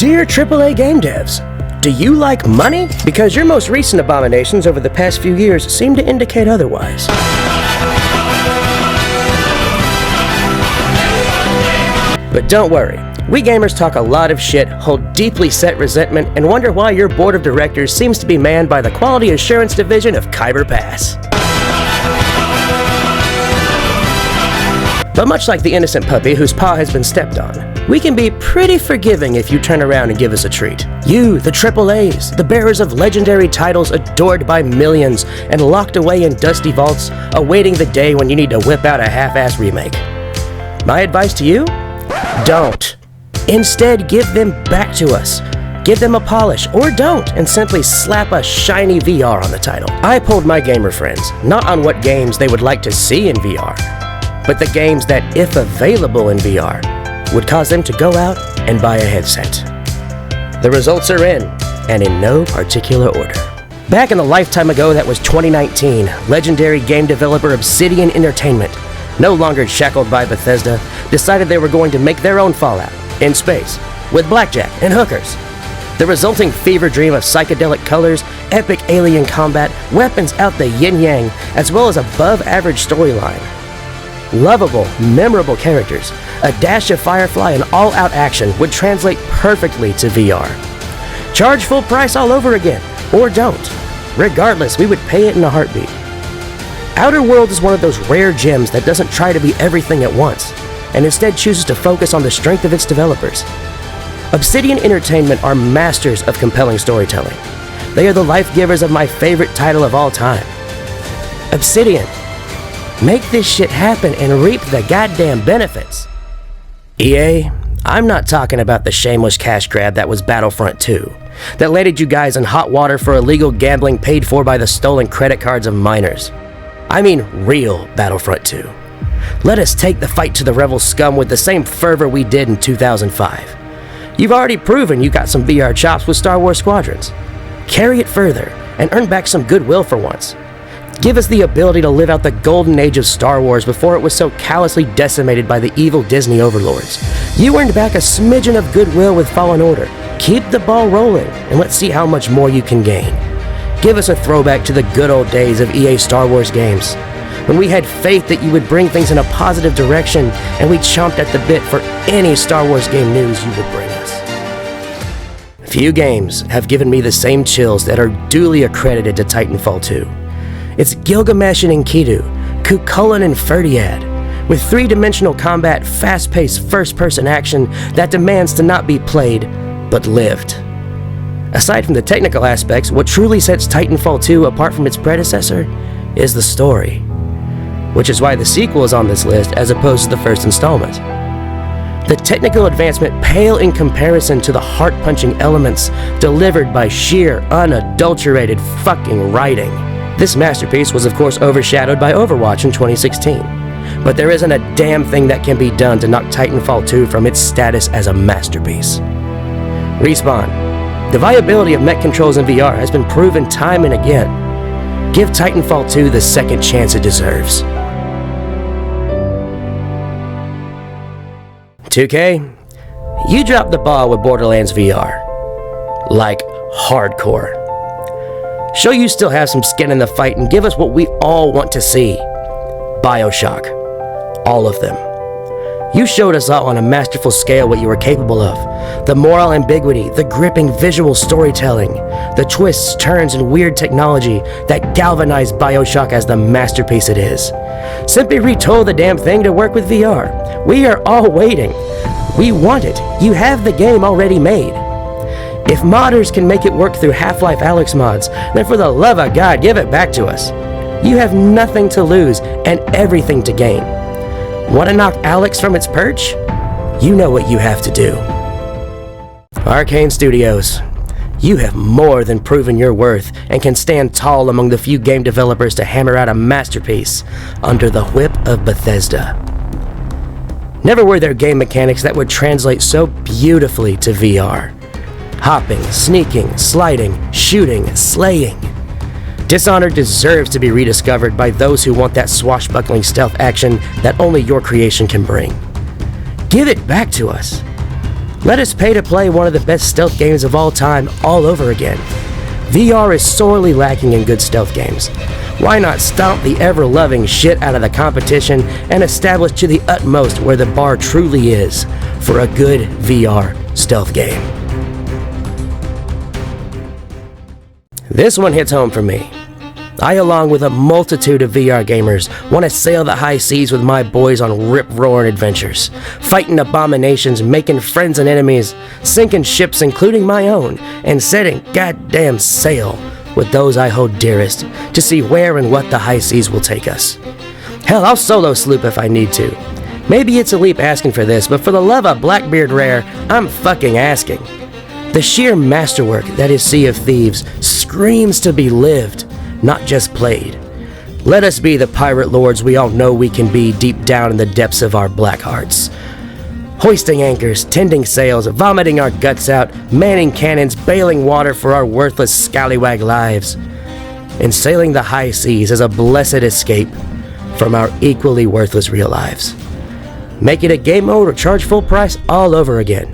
Dear AAA game devs, do you like money? Because your most recent abominations over the past few years seem to indicate otherwise. But don't worry, we gamers talk a lot of shit, hold deeply set resentment, and wonder why your board of directors seems to be manned by the Quality Assurance Division of Khyber Pass. But much like the innocent puppy whose paw has been stepped on, we can be pretty forgiving if you turn around and give us a treat. You, the AAAs, the bearers of legendary titles adored by millions and locked away in dusty vaults, awaiting the day when you need to whip out a half-ass remake. My advice to you? Don't. Instead, give them back to us. Give them a polish, or don't, and simply slap a shiny VR on the title. I polled my gamer friends, not on what games they would like to see in VR, but the games that, if available in VR, would cause them to go out and buy a headset. The results are in, and in no particular order. Back in a lifetime ago that was 2019, legendary game developer Obsidian Entertainment, no longer shackled by Bethesda, decided they were going to make their own Fallout, in space, with blackjack and hookers. The resulting fever dream of psychedelic colors, epic alien combat, weapons out the yin-yang, as well as above-average storyline. Lovable, memorable characters, a dash of Firefly and all-out action would translate perfectly to VR. Charge full price all over again, or don't. Regardless, we would pay it in a heartbeat. Outer Worlds is one of those rare gems that doesn't try to be everything at once, and instead chooses to focus on the strength of its developers. Obsidian Entertainment are masters of compelling storytelling. They are the life givers of my favorite title of all time. Obsidian, make this shit happen and reap the goddamn benefits. EA, I'm not talking about the shameless cash grab that was Battlefront 2, that landed you guys in hot water for illegal gambling paid for by the stolen credit cards of minors. I mean real Battlefront 2. Let us take the fight to the rebel scum with the same fervor we did in 2005. You've already proven you got some VR chops with Star Wars Squadrons. Carry it further and earn back some goodwill for once. Give us the ability to live out the golden age of Star Wars before it was so callously decimated by the evil Disney overlords. You earned back a smidgen of goodwill with Fallen Order. Keep the ball rolling, and let's see how much more you can gain. Give us a throwback to the good old days of EA Star Wars games, when we had faith that you would bring things in a positive direction, and we chomped at the bit for any Star Wars game news you would bring us. Few games have given me the same chills that are duly accredited to Titanfall 2. It's Gilgamesh and Enkidu, Cuchulainn and Ferdiad, with three-dimensional combat, fast-paced first-person action that demands to not be played, but lived. Aside from the technical aspects, what truly sets Titanfall 2 apart from its predecessor is the story, which is why the sequel is on this list as opposed to the first installment. The technical advancement pale in comparison to the heart-punching elements delivered by sheer, unadulterated fucking writing. This masterpiece was of course overshadowed by Overwatch in 2016, but there isn't a damn thing that can be done to knock Titanfall 2 from its status as a masterpiece. Respawn. The viability of mech controls in VR has been proven time and again. Give Titanfall 2 the second chance it deserves. 2K, you dropped the ball with Borderlands VR. Like, hardcore. Show you still have some skin in the fight and give us what we all want to see. Bioshock. All of them. You showed us all on a masterful scale what you were capable of. The moral ambiguity, the gripping visual storytelling, the twists, turns, and weird technology that galvanized Bioshock as the masterpiece it is. Simply retool the damn thing to work with VR. We are all waiting. We want it. You have the game already made. If modders can make it work through Half-Life Alyx mods, then for the love of God, give it back to us. You have nothing to lose and everything to gain. Want to knock Alyx from its perch? You know what you have to do. Arcane Studios, you have more than proven your worth and can stand tall among the few game developers to hammer out a masterpiece under the whip of Bethesda. Never were there game mechanics that would translate so beautifully to VR. Hopping, sneaking, sliding, shooting, slaying. Dishonored deserves to be rediscovered by those who want that swashbuckling stealth action that only your creation can bring. Give it back to us. Let us pay to play one of the best stealth games of all time all over again. VR is sorely lacking in good stealth games. Why not stomp the ever-loving shit out of the competition and establish to the utmost where the bar truly is for a good VR stealth game? This one hits home for me. I, along with a multitude of VR gamers, want to sail the high seas with my boys on rip-roaring adventures, fighting abominations, making friends and enemies, sinking ships including my own, and setting goddamn sail with those I hold dearest to see where and what the high seas will take us. Hell, I'll solo sloop if I need to. Maybe it's a leap asking for this, but for the love of Blackbeard Rare, I'm fucking asking. The sheer masterwork that is Sea of Thieves screams to be lived, not just played. Let us be the pirate lords we all know we can be deep down in the depths of our black hearts. Hoisting anchors, tending sails, vomiting our guts out, manning cannons, bailing water for our worthless scallywag lives, and sailing the high seas as a blessed escape from our equally worthless real lives. Make it a game mode or charge full price all over again.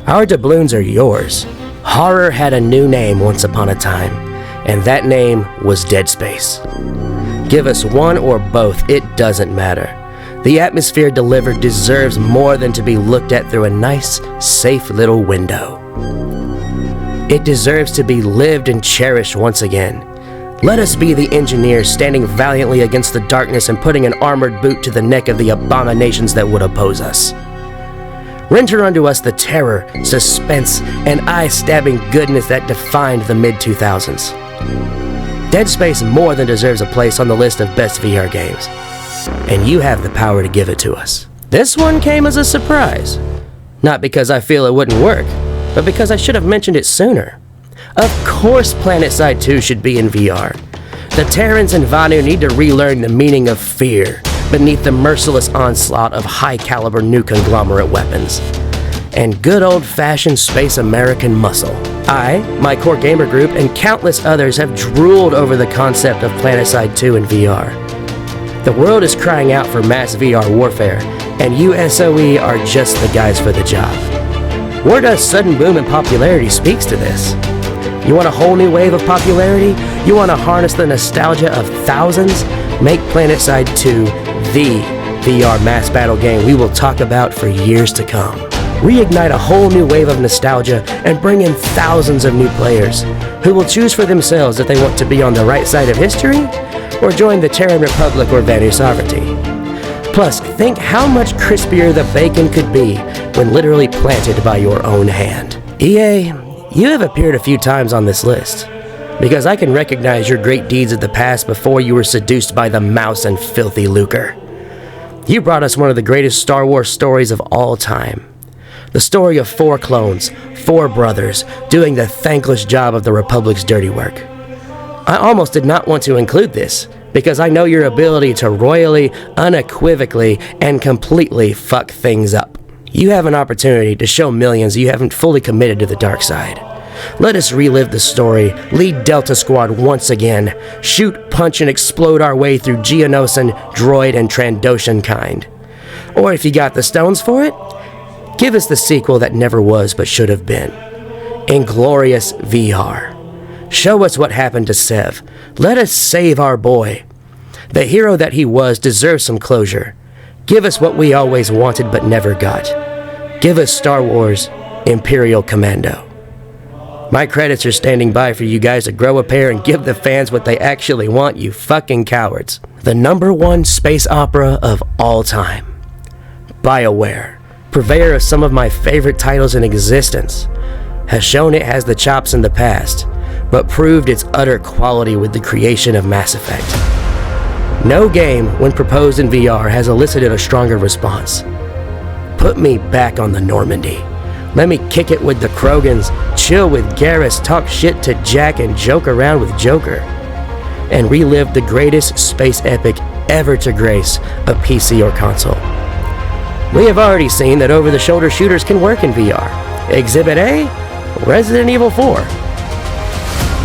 Our doubloons are yours. Horror had a new name once upon a time, and that name was Dead Space. Give us one or both, it doesn't matter. The atmosphere delivered deserves more than to be looked at through a nice, safe little window. It deserves to be lived and cherished once again. Let us be the engineers standing valiantly against the darkness and putting an armored boot to the neck of the abominations that would oppose us. Render unto us the terror, suspense, and eye-stabbing goodness that defined the mid-2000s. Dead Space more than deserves a place on the list of best VR games, and you have the power to give it to us. This one came as a surprise, not because I feel it wouldn't work, but because I should have mentioned it sooner. Of course PlanetSide 2 should be in VR. The Terrans and Vanu need to relearn the meaning of fear beneath the merciless onslaught of high-caliber new conglomerate weapons, and good old-fashioned space American muscle. I, my core gamer group, and countless others have drooled over the concept of PlanetSide 2 in VR. The world is crying out for mass VR warfare, and you SOE are just the guys for the job. Warda's sudden boom in popularity speaks to this. You want a whole new wave of popularity? You want to harness the nostalgia of thousands? Make PlanetSide 2 the VR mass battle game we will talk about for years to come. Reignite a whole new wave of nostalgia and bring in thousands of new players who will choose for themselves if they want to be on the right side of history or join the Terran Republic or Vanu sovereignty. Plus, think how much crispier the bacon could be when literally planted by your own hand. EA, you have appeared a few times on this list, because I can recognize your great deeds of the past before you were seduced by the mouse and filthy lucre. You brought us one of the greatest Star Wars stories of all time. The story of 4 clones, 4 brothers, doing the thankless job of the Republic's dirty work. I almost did not want to include this, because I know your ability to royally, unequivocally, and completely fuck things up. You have an opportunity to show millions you haven't fully committed to the dark side. Let us relive the story, lead Delta Squad once again, shoot, punch, and explode our way through Geonosian, Droid, and Trandoshan kind. Or if you got the stones for it, give us the sequel that never was but should have been. Inglorious VR. Show us what happened to Sev. Let us save our boy. The hero that he was deserves some closure. Give us what we always wanted but never got. Give us Star Wars Imperial Commando. My credits are standing by for you guys to grow a pair and give the fans what they actually want, you fucking cowards. The #1 space opera of all time. BioWare, purveyor of some of my favorite titles in existence, has shown it has the chops in the past, but proved its utter quality with the creation of Mass Effect. No game, when proposed in VR, has elicited a stronger response. Put me back on the Normandy. Let me kick it with the Krogans, chill with Garrus, talk shit to Jack, and joke around with Joker. And relive the greatest space epic ever to grace a PC or console. We have already seen that over-the-shoulder shooters can work in VR. Exhibit A, Resident Evil 4.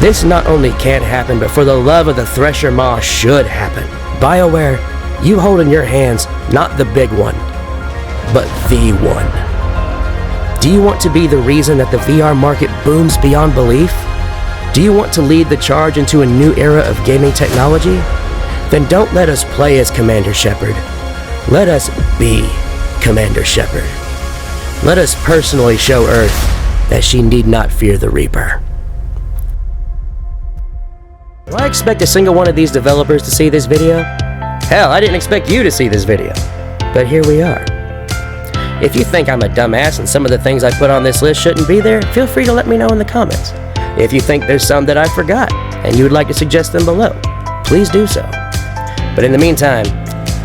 This not only can't happen, but for the love of the Thresher Maw should happen. BioWare, you hold in your hands not the big one, but the one. Do you want to be the reason that the VR market booms beyond belief? Do you want to lead the charge into a new era of gaming technology? Then don't let us play as Commander Shepard. Let us be Commander Shepard. Let us personally show Earth that she need not fear the Reaper. Do I expect a single one of these developers to see this video? Hell, I didn't expect you to see this video. But here we are. If you think I'm a dumbass and some of the things I put on this list shouldn't be there, feel free to let me know in the comments. If you think there's some that I forgot and you would like to suggest them below, please do so. But in the meantime,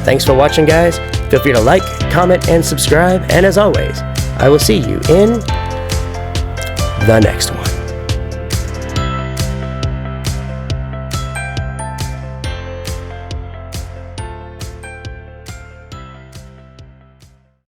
thanks for watching, guys. Feel free to like, comment, and subscribe. And as always, I will see you in the next one.